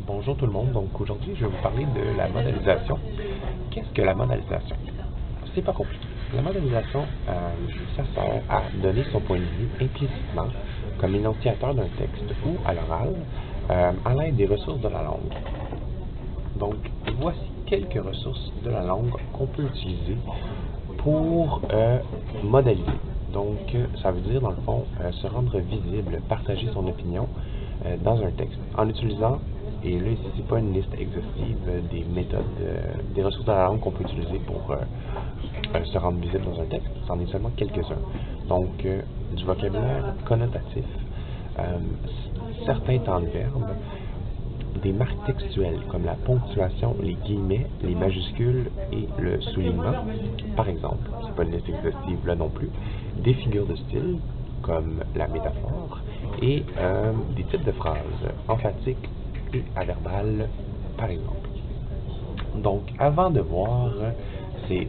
Bonjour tout le monde, donc aujourd'hui je vais vous parler de la modélisation. Qu'est-ce que la modélisation? C'est pas compliqué. La modélisation, ça sert à donner son point de vue implicitement comme énonciateur d'un texte ou à l'oral à l'aide des ressources de la langue. Donc voici quelques ressources de la langue qu'on peut utiliser pour modéliser. Donc ça veut dire dans le fond se rendre visible, partager son opinion dans un texte en utilisant. Et là, ici, ce n'est pas une liste exhaustive des méthodes, des ressources de la langue qu'on peut utiliser pour se rendre visible dans un texte. C'en est seulement quelques-uns. Donc, du vocabulaire connotatif, certains temps de verbe, des marques textuelles comme la ponctuation, les guillemets, les majuscules et le soulignement, par exemple. C'est pas une liste exhaustive là non plus. Des figures de style comme la métaphore et des types de phrases emphatiques et averbales, par exemple. Donc, avant de voir ces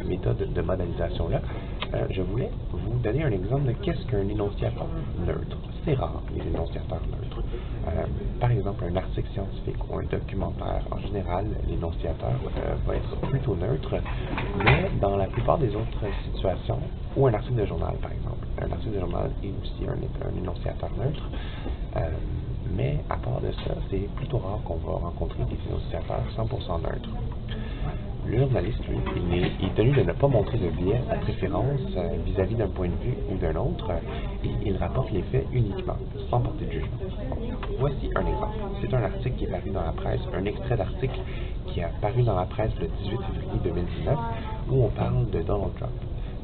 méthodes de modélisation-là, je voulais vous donner un exemple de qu'est-ce qu'un énonciateur neutre. C'est rare, les énonciateurs neutres. Par exemple, un article scientifique ou un documentaire, en général, l'énonciateur va être plutôt neutre, mais dans la plupart des autres situations, ou un article de journal, par exemple. Un article de journal est aussi un énonciateur neutre. Mais à part de ça, c'est plutôt rare qu'on va rencontrer des énonciateurs 100% neutres. Le journaliste, lui, il est tenu de ne pas montrer de biais, sa préférence vis-à-vis d'un point de vue ou d'un autre, et il rapporte les faits uniquement, sans porter de jugement. Voici un exemple. C'est un article qui est paru dans la presse, un extrait d'article qui est paru dans la presse le 18 février 2019, où on parle de Donald Trump.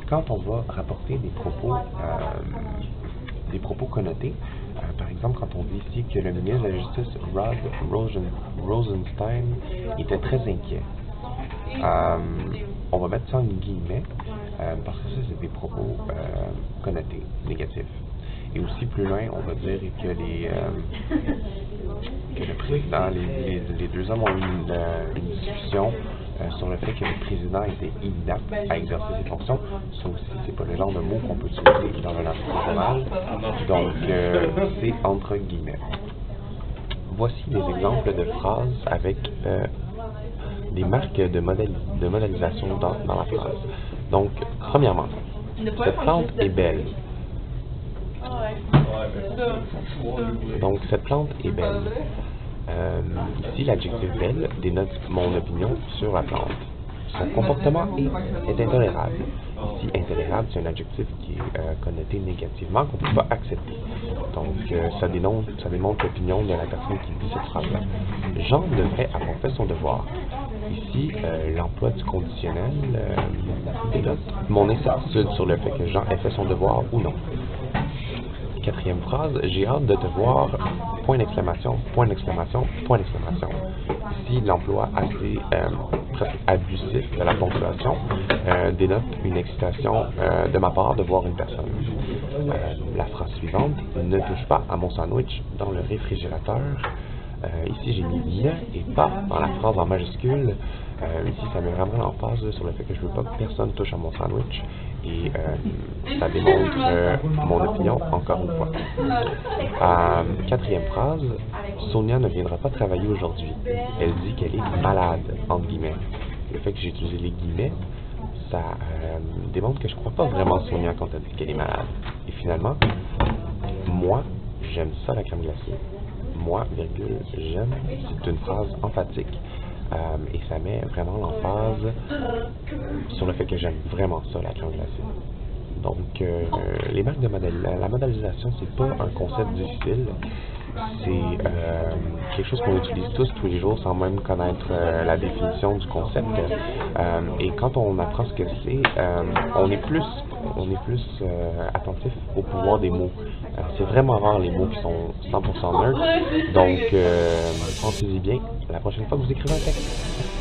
Quand on va rapporter des propos connotés, par exemple, quand on dit ici que le ministre de la Justice, Rod Rosenstein, était très inquiet, on va mettre ça en guillemets, parce que ça, c'est des propos connotés, négatifs. Et aussi, plus loin, on va dire que le président, les deux hommes ont eu une discussion sur le fait que le président était inapte à exercer ses fonctions. Ça aussi, c'est pas le genre de mot qu'on peut utiliser dans un article journal. Donc, c'est entre guillemets. Voici des exemples de phrases avec des marques de modélisation dans la phrase. Donc, premièrement, cette plante est belle. Donc, cette plante est belle. Ici, l'adjectif belle dénote mon opinion sur la plante. Son comportement est intolérable. Ici, intolérable, c'est un adjectif qui est connoté négativement, qu'on ne peut pas accepter. Donc, ça démontre l'opinion de la personne qui dit cette phrase-là. Jean devrait avoir fait son devoir. Ici, l'emploi du conditionnel dénote mon incertitude sur le fait que Jean ait fait son devoir ou non. Quatrième phrase, j'ai hâte de te voir, point d'exclamation, point d'exclamation, point d'exclamation. Ici, l'emploi assez presque abusif de la ponctuation dénote une excitation de ma part de voir une personne. La phrase suivante, ne touche pas à mon sandwich dans le réfrigérateur. Ici, j'ai mis ne et pas dans la phrase en majuscule. Ici, ça met vraiment l'emphase sur le fait que je ne veux pas que personne touche à mon sandwich. Et ça démontre mon opinion, encore une fois. Quatrième phrase, Sonia ne viendra pas travailler aujourd'hui. Elle dit qu'elle est malade, entre guillemets. Le fait que j'ai utilisé les guillemets, ça démontre que je ne crois pas vraiment Sonia quand elle dit qu'elle est malade. Et finalement, moi, j'aime ça la crème glacée. Moi, virgule, j'aime, c'est une phrase emphatique. Et ça met vraiment l'emphase sur le fait que j'aime vraiment ça, la crème glacée. Donc, les marques de la modélisation, c'est pas un concept difficile. C'est quelque chose qu'on utilise tous les jours sans même connaître la définition du concept. Et quand on apprend ce que c'est, on est plus attentif au pouvoir des mots. C'est vraiment rare les mots qui sont 100% neutres. Donc, pensez-y bien la prochaine fois que vous écrivez un texte.